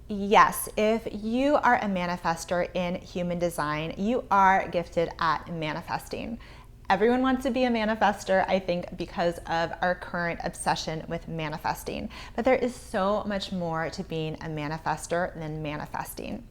Yes, if you are a manifestor in human design, you are gifted at manifesting. Everyone wants to be a manifestor, I think, because of our current obsession with manifesting. But there is so much more to being a manifestor than manifesting.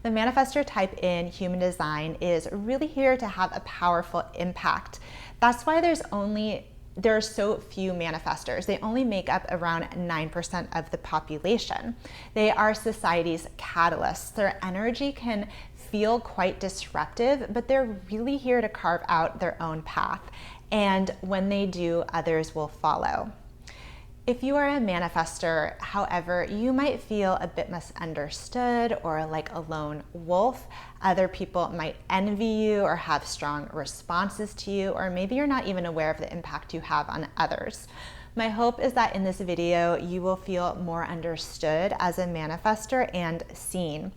The manifestor type in human design is really here to have a powerful impact. That's why there are so few manifestors. They only make up around 9% of the population. They are society's catalysts. Their energy can feel quite disruptive, but they're really here to carve out their own path. And when they do, others will follow. If you are a manifestor, however, you might feel a bit misunderstood or like a lone wolf. Other people might envy you or have strong responses to you, or maybe you're not even aware of the impact you have on others. My hope is that in this video, you will feel more understood as a manifestor and seen.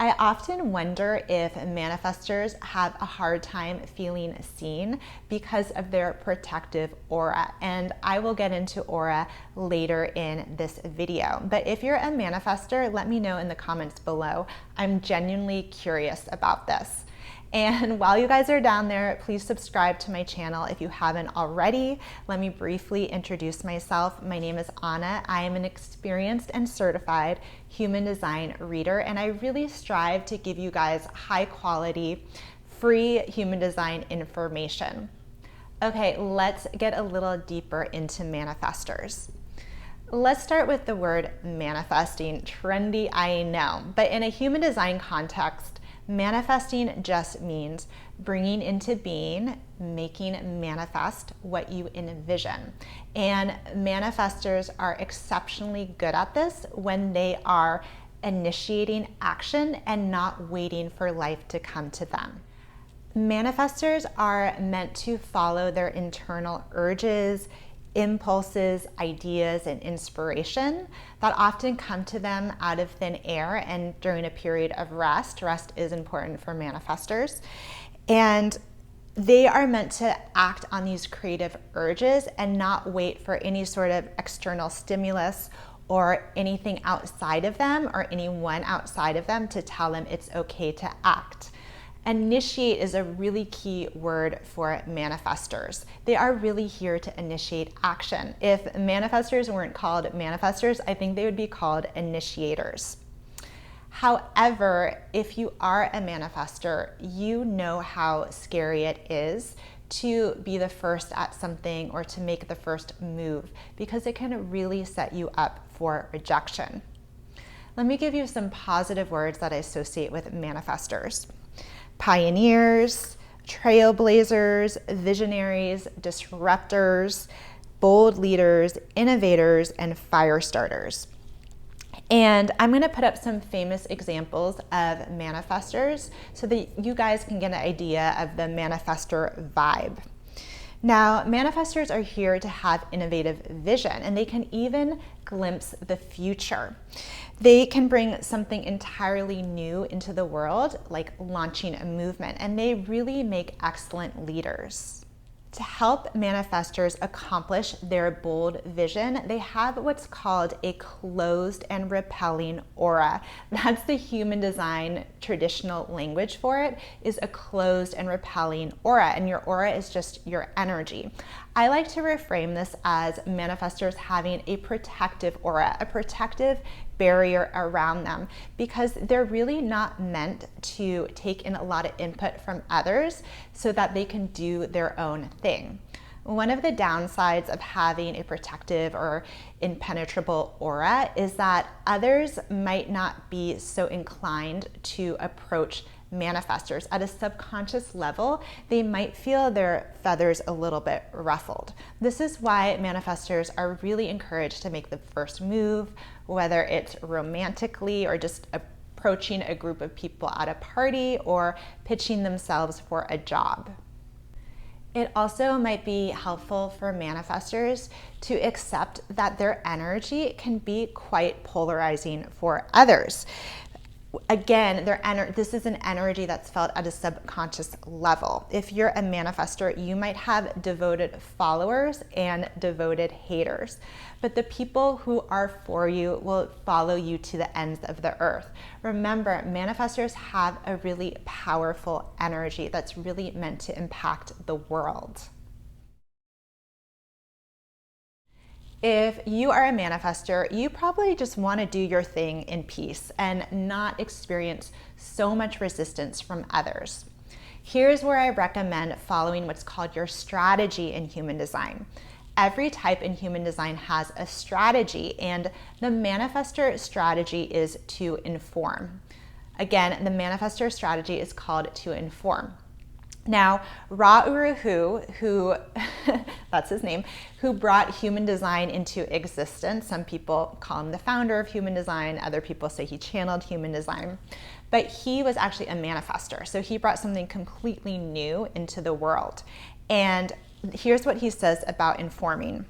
I often wonder if manifestors have a hard time feeling seen because of their protective aura, and I will get into aura later in this video. But if you're a manifestor, let me know in the comments below. I'm genuinely curious about this. And while you guys are down there, please subscribe to my channel if you haven't already. Let me briefly introduce myself. My name is Anna. I am an experienced and certified human design reader, and I really strive to give you guys high quality, free human design information. Okay, let's get a little deeper into manifestors. Let's start with the word manifesting. Trendy, I know, but in a human design context, manifesting just means bringing into being, making manifest what you envision. And manifestors are exceptionally good at this when they are initiating action and not waiting for life to come to them. Manifestors are meant to follow their internal urges, impulses, ideas, and inspiration that often come to them out of thin air and during a period of rest. Rest is important for manifestors. And they are meant to act on these creative urges and not wait for any sort of external stimulus or anything outside of them or anyone outside of them to tell them it's okay to act. Initiate is a really key word for manifestors. They are really here to initiate action. If manifestors weren't called manifestors, I think they would be called initiators. However, if you are a manifestor, you know how scary it is to be the first at something or to make the first move because it can really set you up for rejection. Let me give you some positive words that I associate with manifestors. Pioneers, trailblazers, visionaries, disruptors, bold leaders, innovators, and fire starters. And I'm going to put up some famous examples of manifestors so that you guys can get an idea of the manifestor vibe. Now, manifestors are here to have innovative vision, and they can even glimpse the future. They can bring something entirely new into the world, like launching a movement, and they really make excellent leaders. To help manifestors accomplish their bold vision, they have what's called a closed and repelling aura. That's the human design traditional language for it, is a closed and repelling aura, and your aura is just your energy. I like to reframe this as manifestors having a protective aura, a protective barrier around them, because they're really not meant to take in a lot of input from others so that they can do their own thing. One of the downsides of having a protective or impenetrable aura is that others might not be so inclined to approach manifestors. At a subconscious level, they might feel their feathers a little bit ruffled. This is why manifestors are really encouraged to make the first move, whether it's romantically or just approaching a group of people at a party or pitching themselves for a job. It also might be helpful for manifestors to accept that their energy can be quite polarizing for others. Again, this is an energy that's felt at a subconscious level. If you're a manifestor, you might have devoted followers and devoted haters, but the people who are for you will follow you to the ends of the earth. Remember, manifestors have a really powerful energy that's really meant to impact the world. If you are a manifestor, you probably just want to do your thing in peace and not experience so much resistance from others. Here's where I recommend following what's called your strategy in human design. Every type in human design has a strategy, and the manifestor strategy is to inform. Again, the manifestor strategy is called to inform. Now, Ra Uru Hu, who that's his name, who brought human design into existence. Some people call him the founder of human design. Other people say he channeled human design. But he was actually a manifestor. So he brought something completely new into the world. And here's what he says about informing.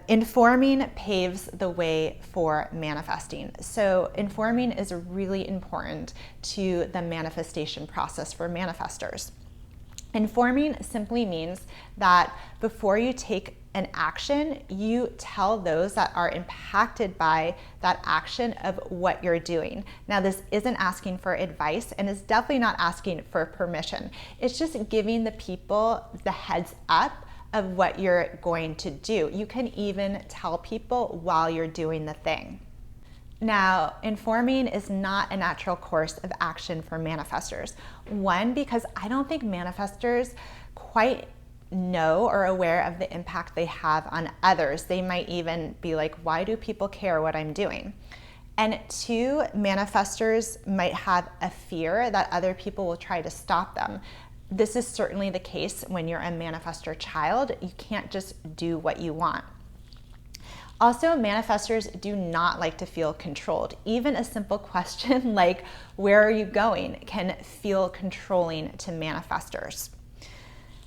Informing paves the way for manifesting. So informing is really important to the manifestation process for manifestors. Informing simply means that before you take an action, you tell those that are impacted by that action of what you're doing. Now, this isn't asking for advice and is definitely not asking for permission. It's just giving the people the heads up of what you're going to do. You can even tell people while you're doing the thing. Now, informing is not a natural course of action for manifestors. One, because I don't think manifestors quite know or aware of the impact they have on others. They might even be like, why do people care what I'm doing? And two, manifestors might have a fear that other people will try to stop them. This is certainly the case when you're a manifestor child. You can't just do what you want. Also, manifestors do not like to feel controlled. Even a simple question like, where are you going, can feel controlling to manifestors.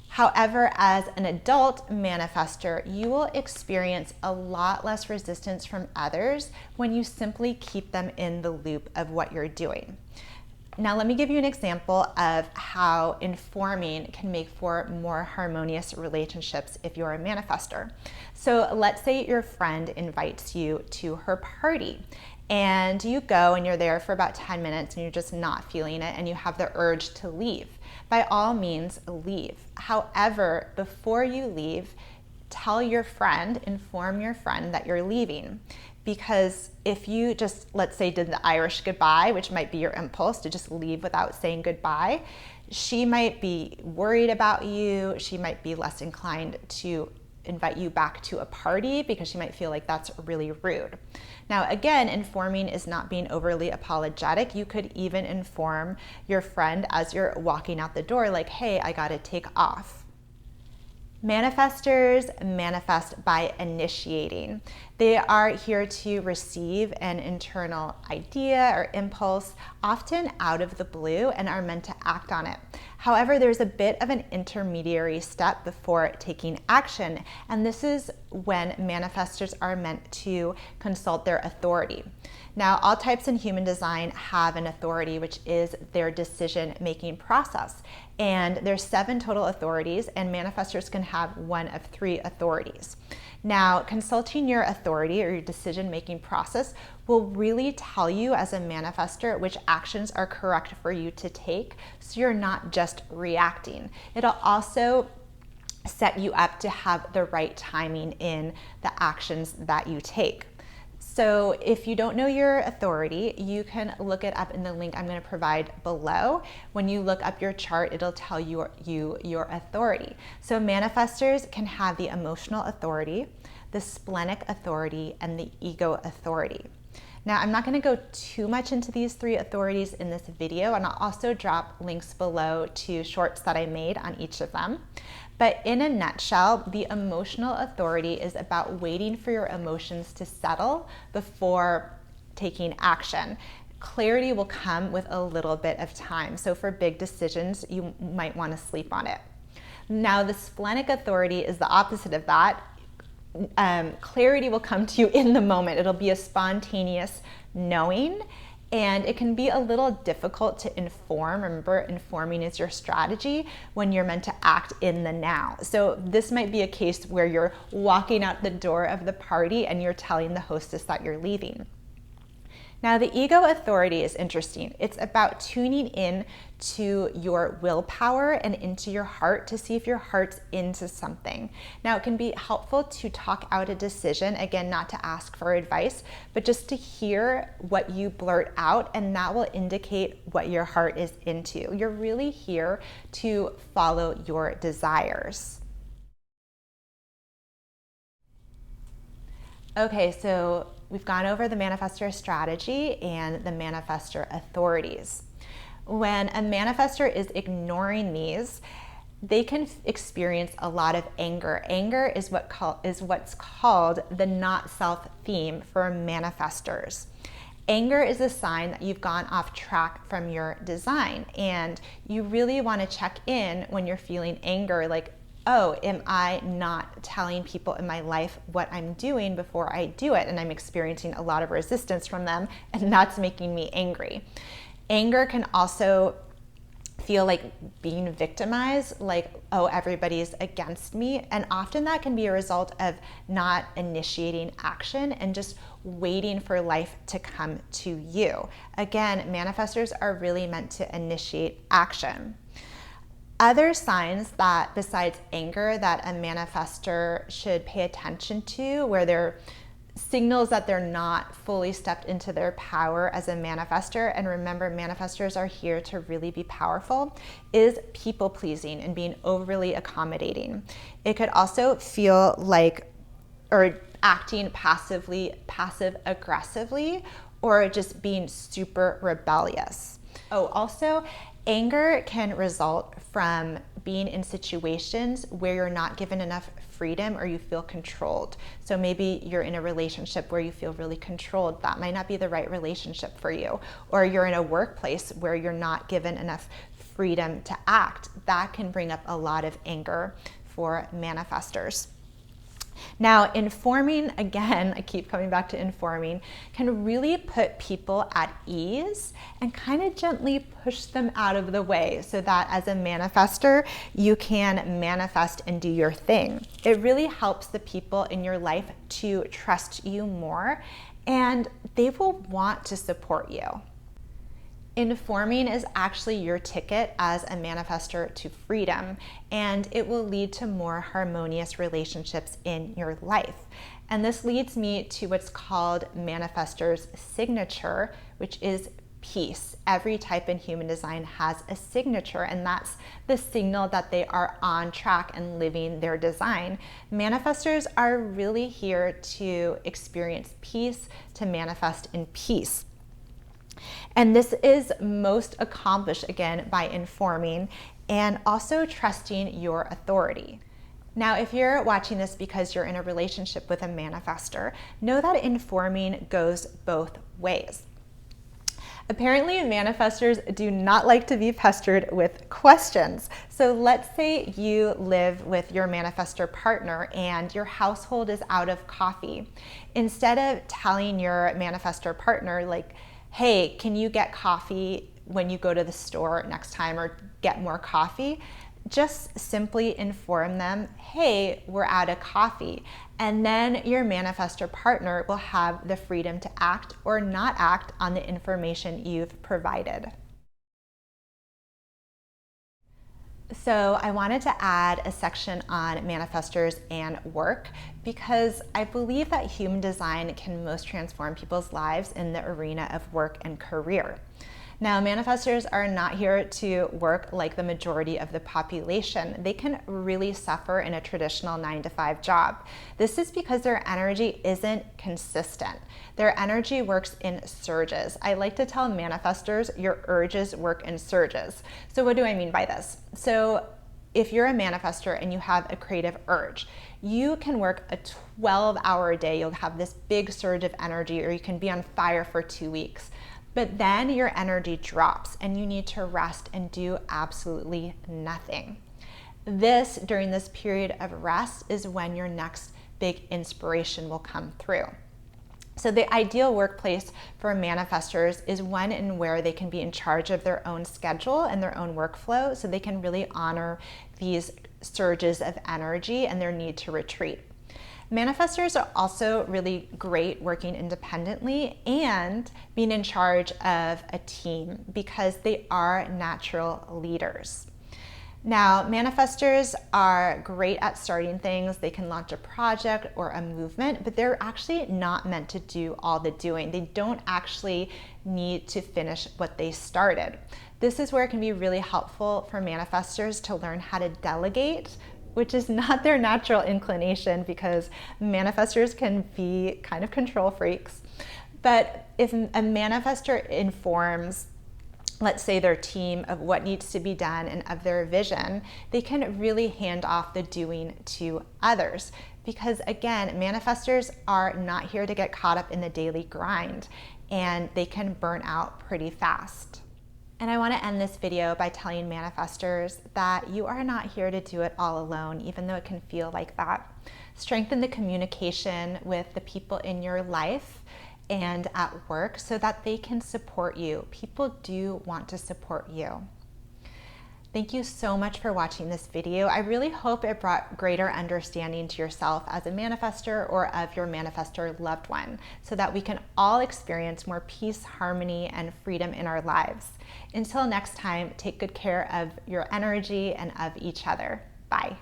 However, as an adult manifestor, you will experience a lot less resistance from others when you simply keep them in the loop of what you're doing. Now, let me give you an example of how informing can make for more harmonious relationships if you're a manifestor. So let's say your friend invites you to her party and you go and you're there for about 10 minutes and you're just not feeling it and you have the urge to leave. By all means, leave. However, before you leave, tell your friend, inform your friend that you're leaving. Because if you just, let's say, did the Irish goodbye, which might be your impulse to just leave without saying goodbye, she might be worried about you. She might be less inclined to invite you back to a party because she might feel like that's really rude. Now, again, informing is not being overly apologetic. You could even inform your friend as you're walking out the door, like, hey, I gotta take off. Manifestors manifest by initiating. They are here to receive an internal idea or impulse, often out of the blue, and are meant to act on it. However, there's a bit of an intermediary step before taking action, and this is when manifestors are meant to consult their authority. Now, all types in human design have an authority, which is their decision-making process. And there's 7 total authorities, and manifestors can have one of 3 authorities. Now, consulting your authority or your decision-making process will really tell you as a manifestor which actions are correct for you to take, so you're not just reacting. It'll also set you up to have the right timing in the actions that you take. So if you don't know your authority, you can look it up in the link I'm going to provide below. When you look up your chart, it'll tell you your authority. So manifestors can have the emotional authority, the splenic authority, and the ego authority. Now, I'm not going to go too much into these 3 authorities in this video, and I'll also drop links below to shorts that I made on each of them. But in a nutshell, the emotional authority is about waiting for your emotions to settle before taking action. Clarity will come with a little bit of time. So for big decisions, you might want to sleep on it. Now, the splenic authority is the opposite of that. Clarity will come to you in the moment. It'll be a spontaneous knowing, And it can be a little difficult to inform. Remember, informing is your strategy when you're meant to act in the now. So this might be a case where you're walking out the door of the party and you're telling the hostess that you're leaving. Now, the ego authority is interesting. It's about tuning in to your willpower and into your heart to see if your heart's into something. Now, it can be helpful to talk out a decision, again, not to ask for advice, but just to hear what you blurt out, and that will indicate what your heart is into. You're really here to follow your desires. Okay, so we've gone over the manifestor strategy and the manifestor authorities. When a manifestor is ignoring these, they can experience a lot of anger. Anger is what's called the not self theme for manifestors. Anger is a sign that you've gone off track from your design, and you really want to check in when you're feeling anger, like, oh, am I not telling people in my life what I'm doing before I do it? And I'm experiencing a lot of resistance from them, and that's making me angry. Anger can also feel like being victimized, like, oh, everybody's against me. And often that can be a result of not initiating action and just waiting for life to come to you. Again, manifestors are really meant to initiate action. Other signs that, besides anger, that a manifestor should pay attention to, where they're signals that they're not fully stepped into their power as a manifestor, and remember, manifestors are here to really be powerful, is people pleasing and being overly accommodating. It could also feel like, or acting passive aggressively, or just being super rebellious. Oh, also, anger can result from being in situations where you're not given enough freedom or you feel controlled. So maybe you're in a relationship where you feel really controlled. That might not be the right relationship for you. Or you're in a workplace where you're not given enough freedom to act. That can bring up a lot of anger for manifestors. Now, informing, again, I keep coming back to informing, can really put people at ease and kind of gently push them out of the way so that as a manifestor, you can manifest and do your thing. It really helps the people in your life to trust you more, and they will want to support you. Informing is actually your ticket as a manifestor to freedom, and it will lead to more harmonious relationships in your life. And this leads me to what's called manifestor's signature, which is peace. Every type in human design has a signature, and that's the signal that they are on track and living their design. Manifestors are really here to experience peace, to manifest in peace. And this is most accomplished, again, by informing and also trusting your authority. Now, if you're watching this because you're in a relationship with a manifestor, know that informing goes both ways. Apparently, manifestors do not like to be pestered with questions. So let's say you live with your manifestor partner and your household is out of coffee. Instead of telling your manifestor partner, like, hey, can you get coffee when you go to the store next time, or get more coffee? Just simply inform them, hey, we're out of coffee. And then your manifestor partner will have the freedom to act or not act on the information you've provided. So I wanted to add a section on manifestors and work because I believe that human design can most transform people's lives in the arena of work and career. Now, manifestors are not here to work like the majority of the population. They can really suffer in a traditional 9-to-5 job. This is because their energy isn't consistent. Their energy works in surges. I like to tell manifestors your urges work in surges. So what do I mean by this? So if you're a manifestor and you have a creative urge, you can work a 12-hour day. You'll have this big surge of energy, or you can be on fire for 2 weeks. But then your energy drops and you need to rest and do absolutely nothing. During this period of rest, is when your next big inspiration will come through. So the ideal workplace for manifestors is one in where they can be in charge of their own schedule and their own workflow, so they can really honor these surges of energy and their need to retreat. Manifestors are also really great working independently and being in charge of a team because they are natural leaders. Now, manifestors are great at starting things. They can launch a project or a movement, but they're actually not meant to do all the doing. They don't actually need to finish what they started. This is where it can be really helpful for manifestors to learn how to delegate, which is not their natural inclination because manifestors can be kind of control freaks. But if a manifestor informs, let's say, their team of what needs to be done and of their vision, they can really hand off the doing to others. Because again, manifestors are not here to get caught up in the daily grind, and they can burn out pretty fast. And I want to end this video by telling manifestors that you are not here to do it all alone, even though it can feel like that. Strengthen the communication with the people in your life and at work so that they can support you. People do want to support you. Thank you so much for watching this video. I really hope it brought greater understanding to yourself as a manifestor or of your manifestor loved one, so that we can all experience more peace, harmony, and freedom in our lives. Until next time, take good care of your energy and of each other. Bye.